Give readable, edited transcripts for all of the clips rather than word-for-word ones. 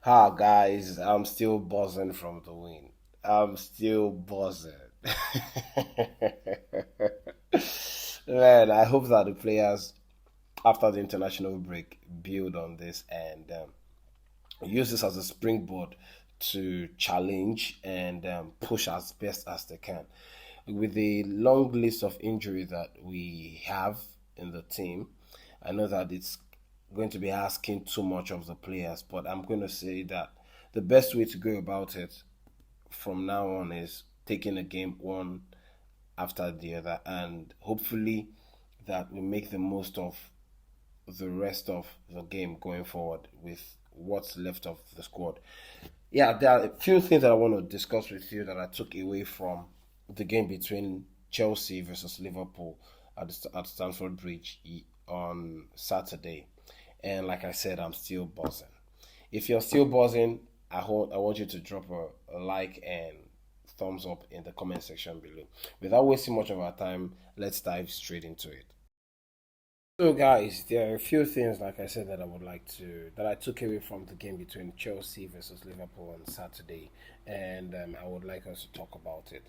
Ha guys, I'm still buzzing from the win. I'm still buzzing. Man, I hope that the players after the international break build on this and use this as a springboard to challenge and push as best as they can. With the long list of injury that we have in the team, I know that it's going to be asking too much of the players, but I'm going to say that the best way to go about it from now on is taking a game one after the other, and hopefully that we make the most of the rest of the game going forward with what's left of the squad. Yeah, there are a few things that I want to discuss with you that I took away from the game between Chelsea versus Liverpool at Stamford Bridge on Saturday. And like I said, I'm still buzzing. If you're still buzzing, I want you to drop a like and thumbs up in the comment section below. Without wasting much of our time, let's dive straight into it. So, guys, there are a few things, like I said, that I took away from the game between Chelsea versus Liverpool on Saturday, and I would like us to talk about it.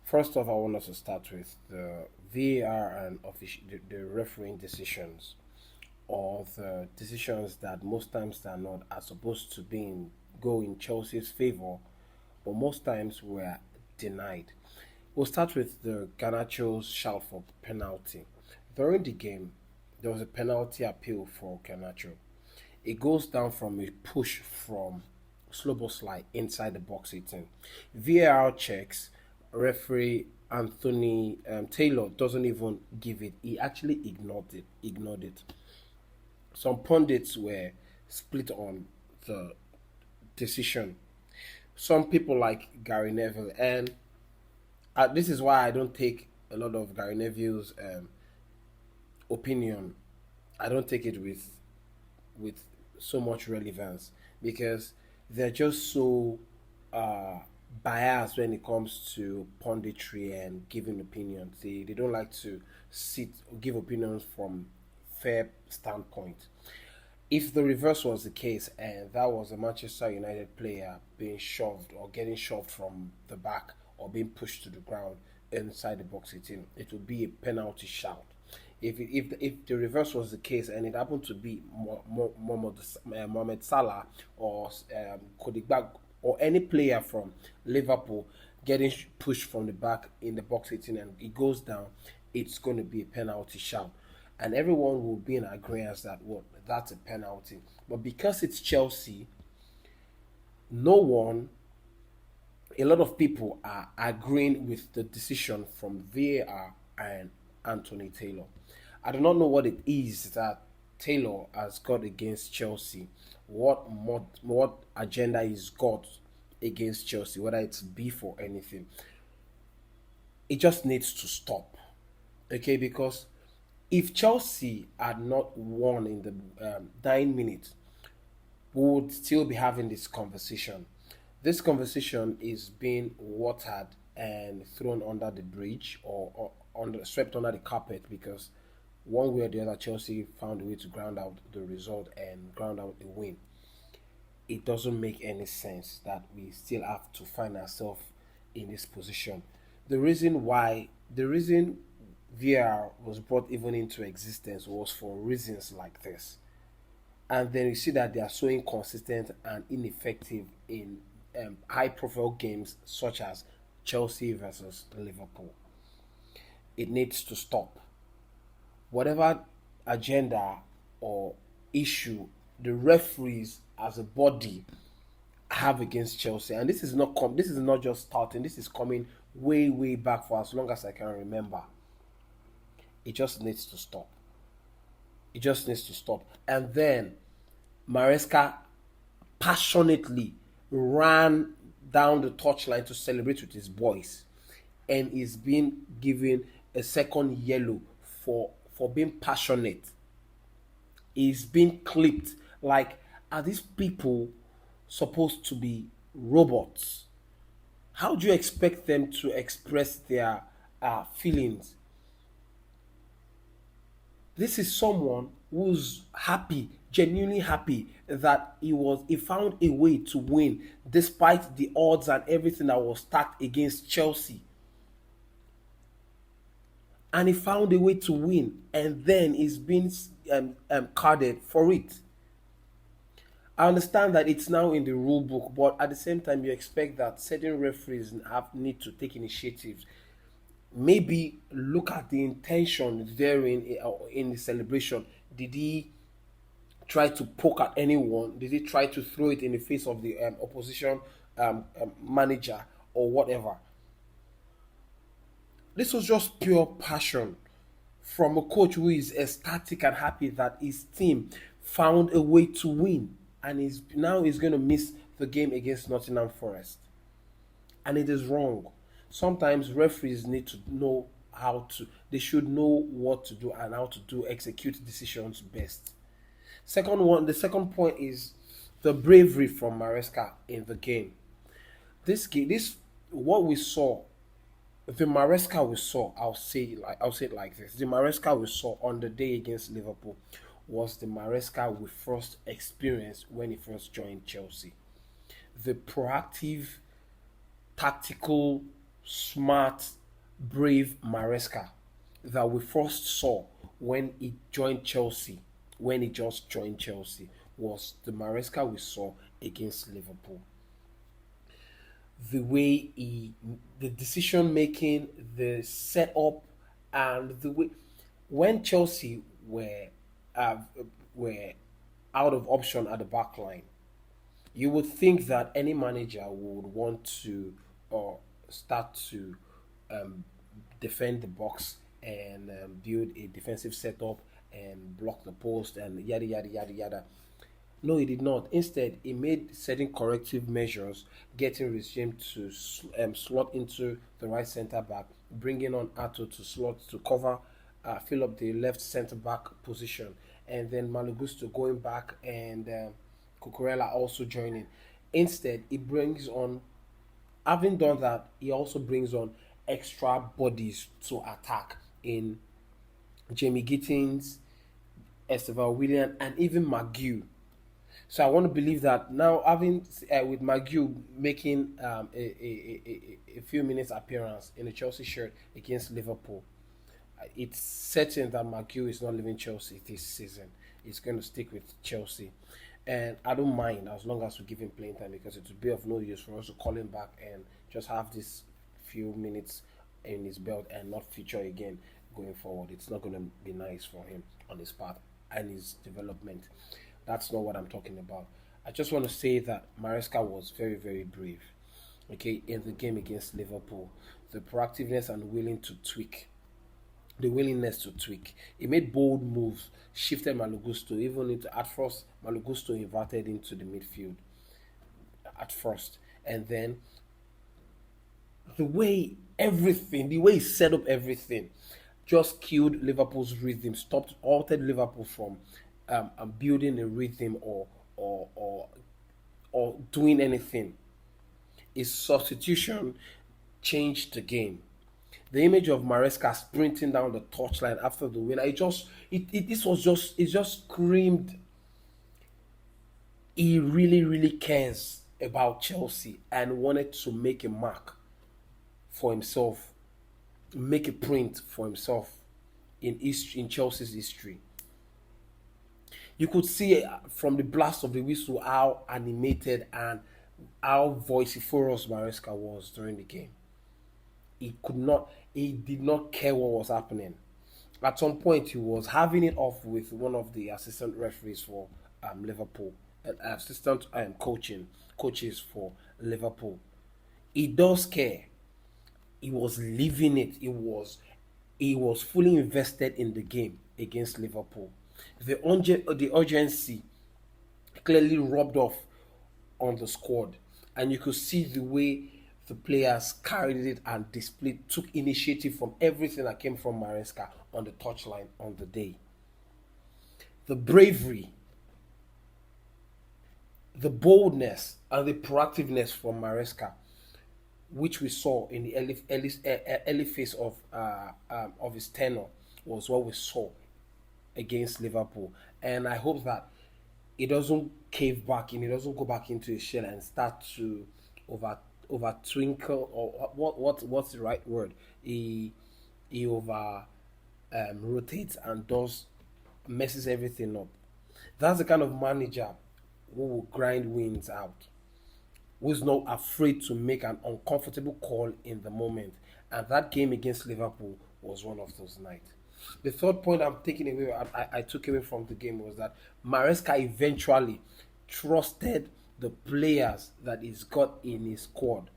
First off, I want us to start with the VAR and the refereeing decisions, or the decisions that most times are supposed to go in Chelsea's favor, but most times were denied. We'll start with the Garnacho's shout for penalty. During the game, there was a penalty appeal for Garnacho. It goes down from a push from slow slide inside the box 18. VAR checks, referee Anthony Taylor doesn't even give it. He actually ignored it. Some pundits were split on the decision. Some people like Gary Neville, and this is why I don't take a lot of Gary Neville's opinion. I don't take it with so much relevance because they're just so biased when it comes to punditry and giving opinions. They don't like to give opinions from fair standpoint. If the reverse was the case and that was a Manchester United player being shoved or getting shoved from the back or being pushed to the ground inside the box 18, it would be a penalty shout. If the reverse was the case and it happened to be Mohamed Salah or Kodigba or any player from Liverpool getting pushed from the back in the box 18 and it goes down, it's going to be a penalty shout. And everyone will be in agreement that that's a penalty. But because it's Chelsea, no one, a lot of people are agreeing with the decision from VAR and Anthony Taylor. I do not know what it is that Taylor has got against Chelsea, what agenda he's got against Chelsea, whether it's beef or anything. It just needs to stop, okay? Because if Chelsea had not won in the 9 minutes, we would still be having this conversation. This conversation is being watered and thrown under the bridge or swept under the carpet because one way or the other, Chelsea found a way to ground out the result and ground out the win. It doesn't make any sense that we still have to find ourselves in this position. The reason VR was brought even into existence was for reasons like this. And then you see that they are so inconsistent and ineffective in high profile games such as Chelsea versus Liverpool. It needs to stop. Whatever agenda or issue the referees as a body have against Chelsea, and this is not just starting. This is coming way back for as long as I can remember. It just needs to stop. It just needs to stop. And then Maresca passionately ran down the touchline to celebrate with his boys and is being given a second yellow for being passionate. He's being clipped. Like, are these people supposed to be robots? How do you expect them to express their feelings? This is someone who's happy genuinely happy that he found a way to win despite the odds and everything that was stacked against Chelsea. And he found a way to win, and then he's been carded for it. I understand that it's now in the rule book, but at the same time, you expect that certain referees need to take initiatives. Maybe look at the intention therein in the celebration. Did he try to poke at anyone? Did he try to throw it in the face of the opposition manager or whatever? This was just pure passion from a coach who is ecstatic and happy that his team found a way to win, and he's going to miss the game against Nottingham Forest, and it is wrong. Sometimes referees need to know they should know what to do and how to execute decisions best. The second point is the bravery from Maresca in the game. This what we saw, the Maresca we saw. I'll say it like this: the Maresca we saw on the day against Liverpool was the Maresca we first experienced when he first joined Chelsea. The proactive, tactical, smart, brave Maresca that we first saw when he joined Chelsea, when he just joined Chelsea, was the Maresca we saw against Liverpool. The decision making, the setup, and the way when Chelsea were out of option at the back line, you would think that any manager would want to start to um, defend the box and build a defensive setup and block the post and yada yada yada yada. No, he did not. Instead, he made certain corrective measures, getting regime to slot into the right centre back, bringing on Ato to slot to cover, fill up the left centre back position, and then Malagusto going back and Cucurella also joining. Instead, he brings on, having done that, he also brings on extra bodies to attack in Jamie Gittins, Estêvão William, and even McGew. So I want to believe that now, having with McGew making a few minutes appearance in a Chelsea shirt against Liverpool, it's certain that McGew is not leaving Chelsea this season. He's going to stick with Chelsea, and I don't mind as long as we give him playing time, because it would be of no use for us to call him back and just have this few minutes in his belt and not feature again going forward. It's not going to be nice for him on his path and his development. That's not what I'm talking about. I just want to say that Maresca was very, very brave. Okay, in the game against Liverpool, the proactiveness and the willingness to tweak. He made bold moves, shifted Malagusto even into, at first Malagusto inverted into the midfield at first, and then the way he set up everything, just killed Liverpool's rhythm, altered Liverpool from building a rhythm or doing anything. His substitution changed the game. The image of Maresca sprinting down the touchline after the win, it just screamed. He really, really cares about Chelsea and wanted to make a mark for himself, make a print for himself in Chelsea's history. You could see from the blast of the whistle how animated and how vociferous Maresca was during the game. He did not care what was happening. At some point, he was having it off with one of the assistant referees for Liverpool, assistant coaches for Liverpool. He does care. He was living it. He was fully invested in the game against Liverpool. The urgency clearly rubbed off on the squad, and you could see the way the players carried it and took initiative from everything that came from Maresca on the touchline on the day. The bravery, the boldness, and the proactiveness from Maresca, which we saw in the early phase of his tenure, was what we saw against Liverpool. And I hope that It doesn't cave back in. It doesn't go back into his shell and start to over over twinkle, or what's the right word? He over rotates and does messes everything up. That's the kind of manager who will grind wins out, who's not afraid to make an uncomfortable call in the moment. And that game against Liverpool was one of those nights. The third point I took away from the game was that Maresca eventually trusted the players that he's got in his squad,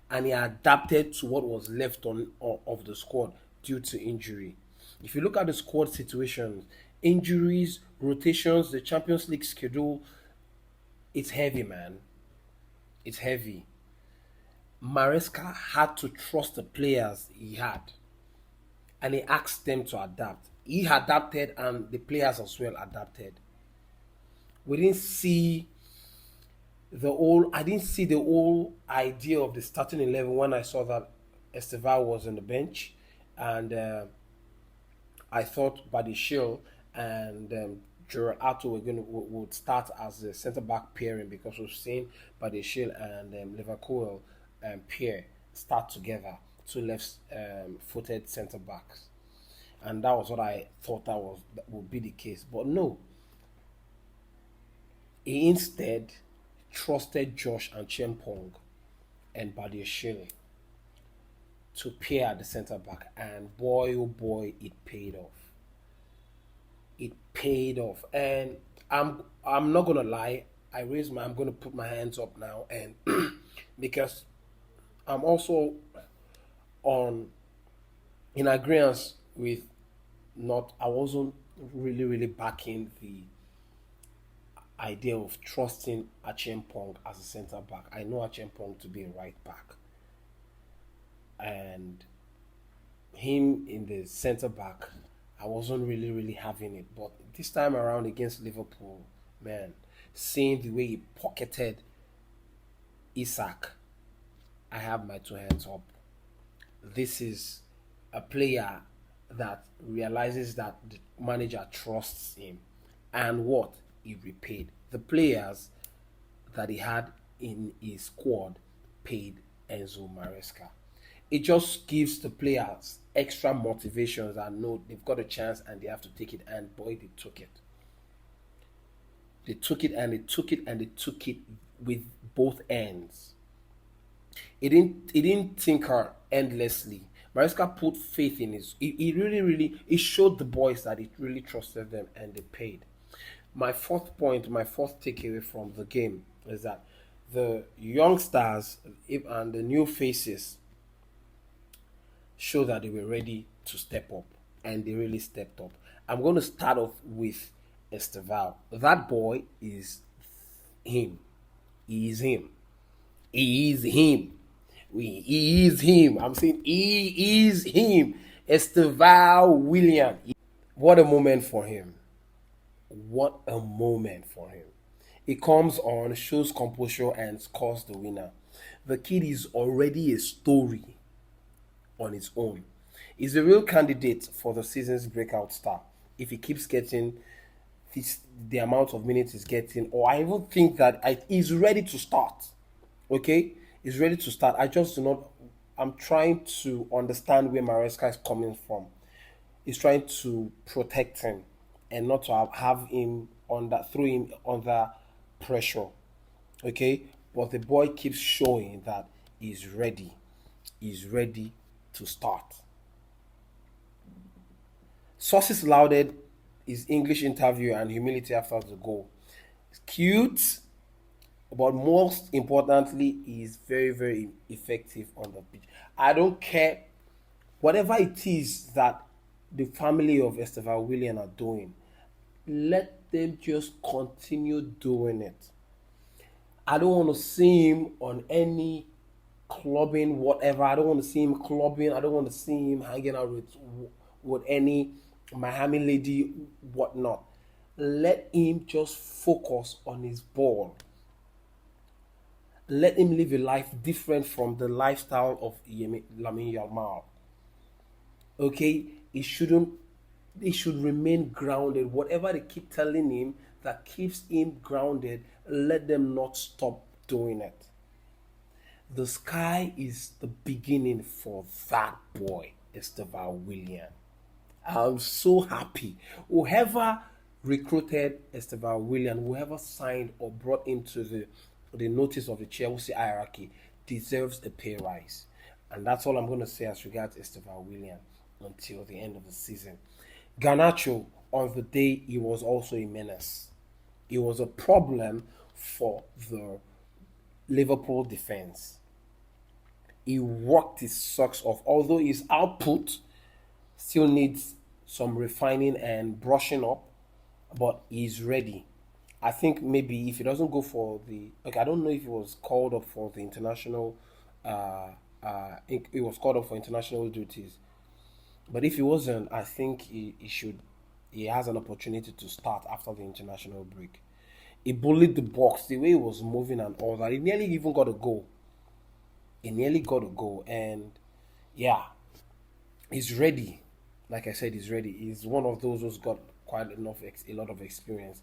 and he adapted to what was left of the squad due to injury. If you look at the squad situations, injuries, rotations, the Champions League schedule, it's heavy, man. It's heavy. Maresca had to trust the players he had, and he asked them to adapt. He adapted, and the players as well adapted. We didn't see I didn't see the whole idea of the starting 11 when I saw that Estêvão was on the bench, and I thought Badiashile and Gerard Atto would start as the centre back pairing, because we've seen Badiashile and Liverpool pair start together, two left footed centre backs, and that was what I thought that would be the case. But no, he instead trusted Josh and Chempong and Badiashile to pair at the centre back, and boy oh boy, it paid off. It paid off, and I'm not gonna lie. I'm gonna put my hands up now, and because I'm also in agreement with not. I wasn't really backing the idea of trusting Achimpong as a centre back. I know Achimpong to be a right back, and him in the centre back, I wasn't really having it. But this time around against Liverpool, man, seeing the way he pocketed Isak, I have my two hands up. This is a player that realizes that the manager trusts him, and what he repaid. The players that he had in his squad paid Enzo Maresca. It just gives the players extra motivations and know they've got a chance and they have to take it. And boy, they took it. They took it and they took it and they took it with both ends. It didn't tinker endlessly. Maresca put faith in his. He really showed the boys that he really trusted them, and they paid. My fourth takeaway from the game is that the youngsters and the new faces show that they were ready to step up, and they really stepped up. I'm going to start off with Estêvão. That boy is him. He is him. He is him. He is him. I'm saying he is him. Estêvão William. What a moment for him. What a moment for him. He comes on, shows composure, and scores the winner. The kid is already a story on his own. He's a real candidate for the season's breakout star if he keeps getting the amount of minutes he's getting, or I even think that he's ready to start. Okay? He's ready to start. I just do not. I'm trying to understand where Maresca is coming from. He's trying to protect him and not to have him throw him under pressure. Okay? But the boy keeps showing that he's ready. He's ready to start. Sources lauded his English interview and humility after the goal. It's cute, but most importantly, he's very effective on the pitch. I don't care whatever it is that the family of Estêvão William are doing. Let them just continue doing it. I don't want to see him on any clubbing, whatever. I don't want to see him clubbing. I don't want to see him hanging out with any Miami lady, whatnot. Let him just focus on his ball. Let him live a life different from the lifestyle of Lamine Yamal. Okay? He should remain grounded. Whatever they keep telling him that keeps him grounded, let them not stop doing it. The sky is the beginning for that boy, Estêvão William. I'm so happy. Whoever recruited Estêvão William, whoever signed or brought into the notice of the Chelsea hierarchy, deserves a pay rise. And that's all I'm going to say as regards Estêvão William until the end of the season. Garnacho, on the day, he was also a menace. He was a problem for the Liverpool defense. He worked his socks off, although his output still needs some refining and brushing up, but he's ready. I think maybe if he doesn't go for I don't know if he was called up for the international, he was called up for international duties, but if he wasn't, I think he has an opportunity to start after the international break. He bullied the box, the way he was moving and all that. He nearly even got a goal. And yeah, he's ready. Like I said, he's ready. He's one of those who's got a lot of experience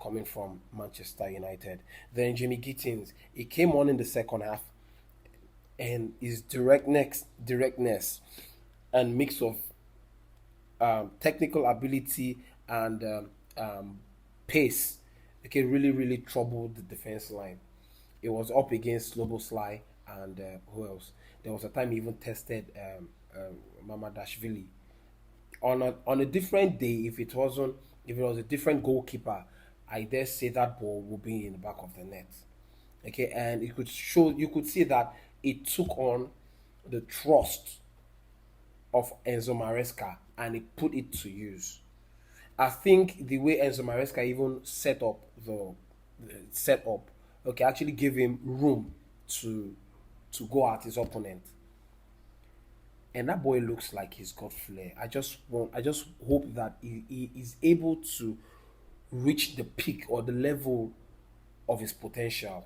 coming from Manchester United. Then Jimmy Gittins, he came on in the second half, and his directness and mix of technical ability and pace, okay, really troubled the defense line. It was up against Szoboszlai and who else? There was a time he even tested Maresca'Sprint. On a different day, if it was a different goalkeeper, I dare say that ball would be in the back of the net. Okay, and you could see that it took on the trust of Enzo Maresca and it put it to use. I think the way Enzo Maresca even set up actually gave him room to go at his opponent. And that boy looks like he's got flair. I just hope that he is able to reach the peak or the level of his potential.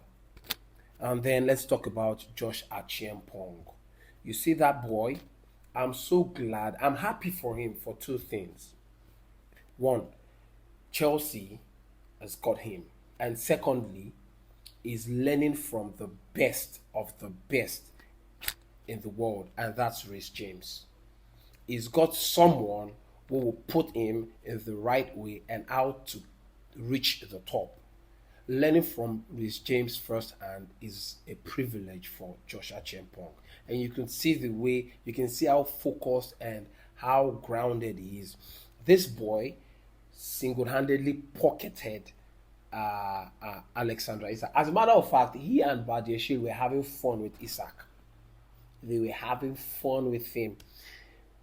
And then let's talk about Josh Achiampong. You see that boy? I'm so glad. I'm happy for him for two things. One, Chelsea has got him. And secondly, is learning from the best of the best in the world, and that's Reece James. He's got someone who will put him in the right way and how to reach the top. Learning from Reece James firsthand is a privilege for Josh Achiampong. And you can see how focused and how grounded he is. This boy single-handedly pocketed Alexandra Isak. As a matter of fact, he and Badiashile were having fun with Isak. They were having fun with him,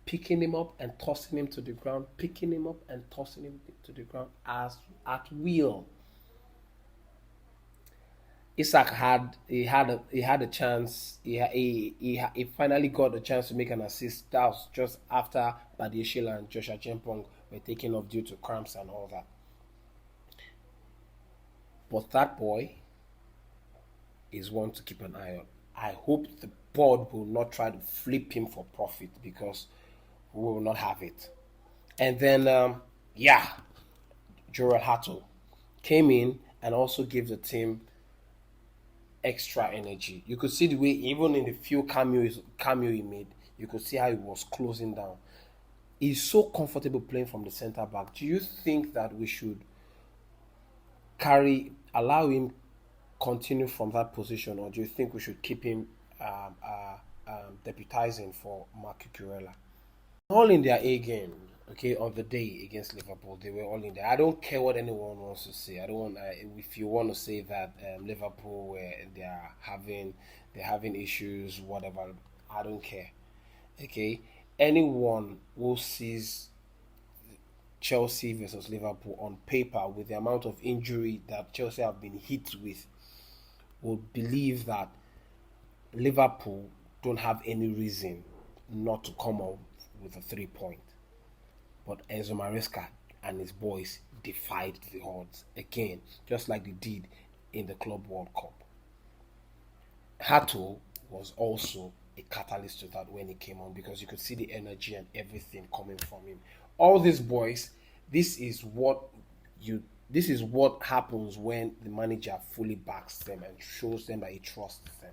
picking him up and tossing him to the ground, picking him up and tossing him to the ground as at will. Isak had a chance. He finally got a chance to make an assist. That was just after Badiashile and Josh Achiampong were taken off due to cramps and all that. But that boy is one to keep an eye on. I hope the board will not try to flip him for profit because we will not have it. And then, Jorel Hatto came in and also gave the team extra energy. You could see the way, even in the few cameo he made, you could see how he was closing down. He's so comfortable playing from the center back. Do you think that we should allow him continue from that position, or do you think we should keep him deputizing for Marc Cucurella? All in their A game, okay, on the day against Liverpool, they were all in there. I don't care what anyone wants to say. I don't want if you want to say that Liverpool they're having issues, whatever. I don't care. Okay, anyone who sees Chelsea versus Liverpool on paper with the amount of injury that Chelsea have been hit with will believe that Liverpool don't have any reason not to come out with a 3-point. But Enzo Maresca and his boys defied the odds again, just like they did in the Club World Cup. Hatto was also a catalyst to that when he came on, because you could see the energy and everything coming from him. All these boys, this is what you This is what happens when the manager fully backs them and shows them that he trusts them.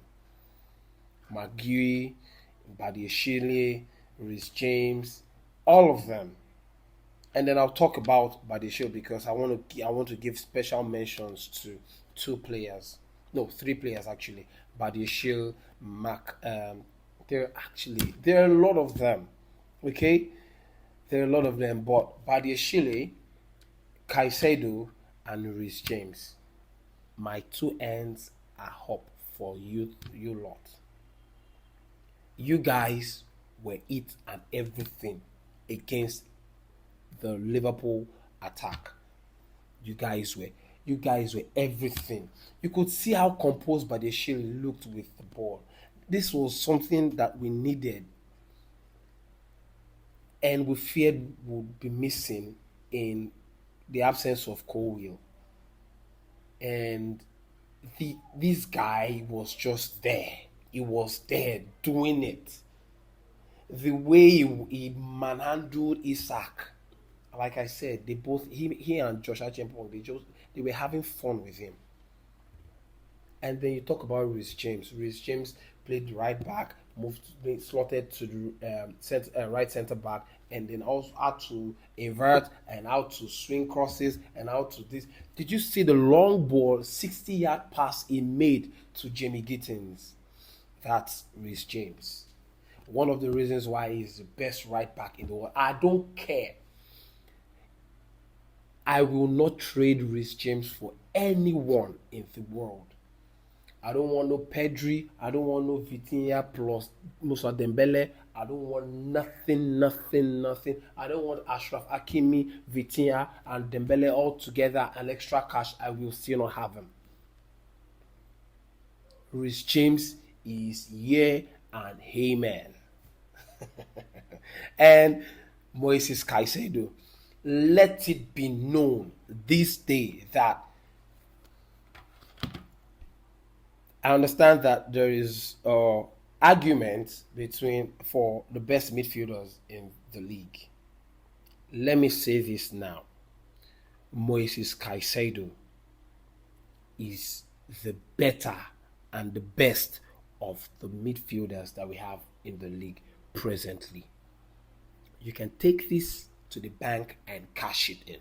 McGee, Badiashile, Rhys James, all of them. And then I'll talk about Badiashile because I want to give special mentions to three players actually. Badiashile, there are a lot of them. Okay, there are a lot of them, but Badiashile, Caicedo, and Rhys James, my two ends are up for you lot. You guys were it and everything against the Liverpool attack. You guys were everything. You could see how composed Badiashile looked with the ball. This was something that we needed and we feared would be missing in the absence of Colwill. And this guy was just there. He was there doing it. The way he manhandled Isak, like I said, they both he and Josh Archempong, they were having fun with him. And then you talk about Rhys James. Rhys James played right back, slotted to the right centre back, and then also had to invert and how to swing crosses and how to this. Did you see the long ball, 60-yard pass he made to Jamie Gittins? That's Rhys James. One of the reasons why he's the best right back in the world. I don't care. I will not trade Rhys James for anyone in the world. I don't want no Pedri. I don't want no Vitinha plus Moussa Dembele. I don't want nothing. I don't want Ashraf Hakimi, Vitinha, and Dembele all together and extra cash. I will still not have him. Rhys James is here and amen. And Moises Caicedo. Let it be known this day that I understand that there is argument for the best midfielders in the league. Let me say this now. Moises Caicedo is the better and the best of the midfielders that we have in the league presently. You can take this to the bank and cash it in.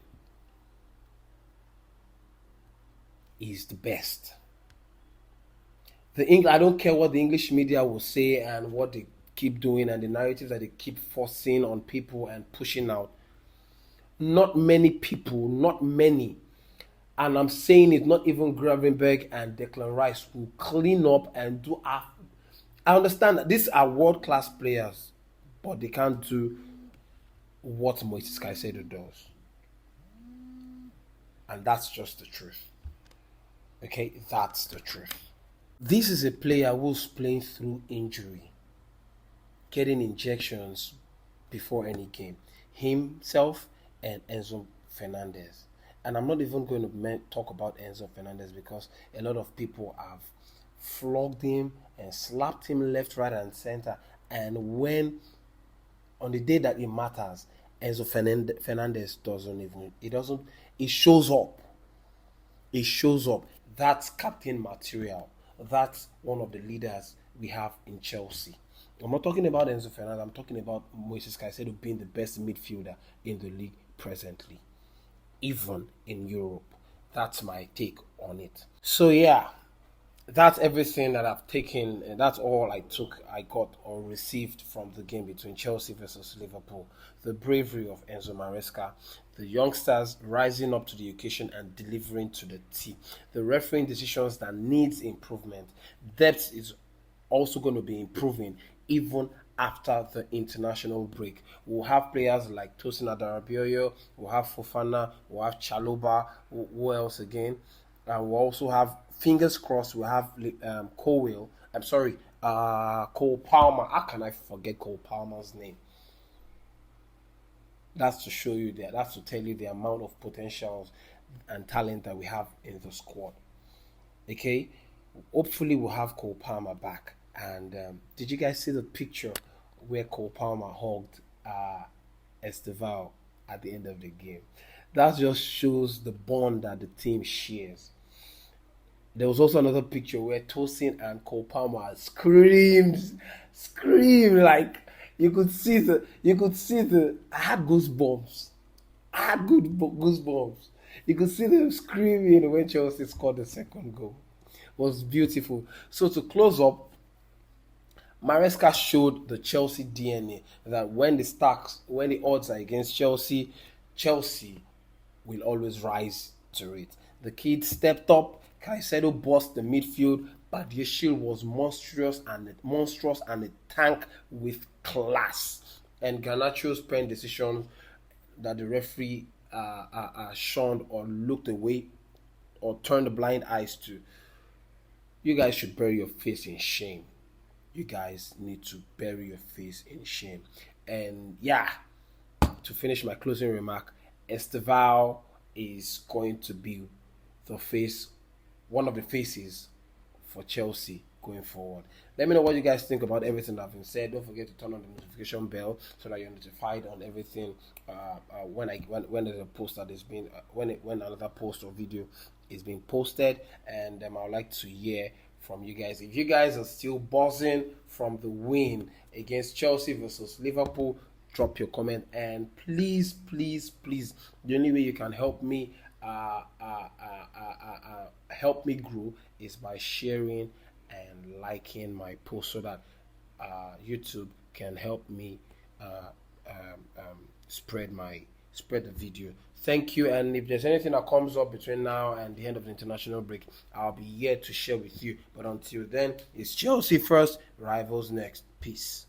He's the best. I don't care what the English media will say and what they keep doing and the narratives that they keep forcing on people and pushing out. Not many people, and I'm saying it, not even Gravenberch and Declan Rice will clean up and do. I understand that these are world-class players, but they can't do what Moises Caicedo does. And that's just the truth. Okay, that's the truth. This is a player who's playing through injury, getting injections before any game. Himself and Enzo Fernandez. And I'm not even going to talk about Enzo Fernandez because a lot of people have flogged him and slapped him left, right, and center. And when, on the day that it matters, Enzo Fernandez it shows up. It shows up. That's captain material. That's one of the leaders we have in Chelsea. I'm not talking about Enzo Fernandez. I'm talking about Moises Caicedo being the best midfielder in the league presently, even in Europe. That's my take on it. So yeah, that's everything that I've taken, and that's all I got or received from the game between Chelsea versus Liverpool. The bravery of Enzo Maresca, the youngsters rising up to the occasion and delivering to the T. The refereeing decisions that needs improvement. Depth is also going to be improving even after the international break. We'll have players like Tosin Adarabioyo, we'll have Fofana, we'll have Chalobah, who else again? We'll also have, fingers crossed, we'll have Cole Palmer. How can I forget Cole Palmer's name? That's to show you that. That's to tell you the amount of potentials and talent that we have in the squad. Okay, hopefully we'll have Cole Palmer back. And did you guys see the picture where Cole Palmer hugged Estêvão at the end of the game? That just shows the bond that the team shares. There was also another picture where Tosin and Cole Palmer screamed like you could see the. I had goosebumps. I had goosebumps. You could see them screaming when Chelsea scored the second goal. It was beautiful. So to close up, Maresca showed the Chelsea DNA that when the odds are against Chelsea, Chelsea will always rise to it. The kid stepped up. Caicedo bossed the midfield. Badiashile was monstrous and a tank with class. And Garnacho's pen decision that the referee shunned or looked away or turned the blind eyes to. You guys should bury your face in shame. You guys need to bury your face in shame. And yeah, to finish my closing remark, Estêvão is going to be the face, one of the faces for Chelsea going forward. Let me know what you guys think about everything that I've been said. Don't forget to turn on the notification bell so that you're notified on everything when there's a post that is being when another post or video is being posted. And I would like to hear from you guys. If you guys are still buzzing from the win against Chelsea versus Liverpool, drop your comment. And please, the only way you can help me grow is by sharing and liking my post so that YouTube can help me spread the video. Thank you. And if there's anything that comes up between now and the end of the international break, I'll be here to share with you. But until then, it's Chelsea first, rivals next. Peace.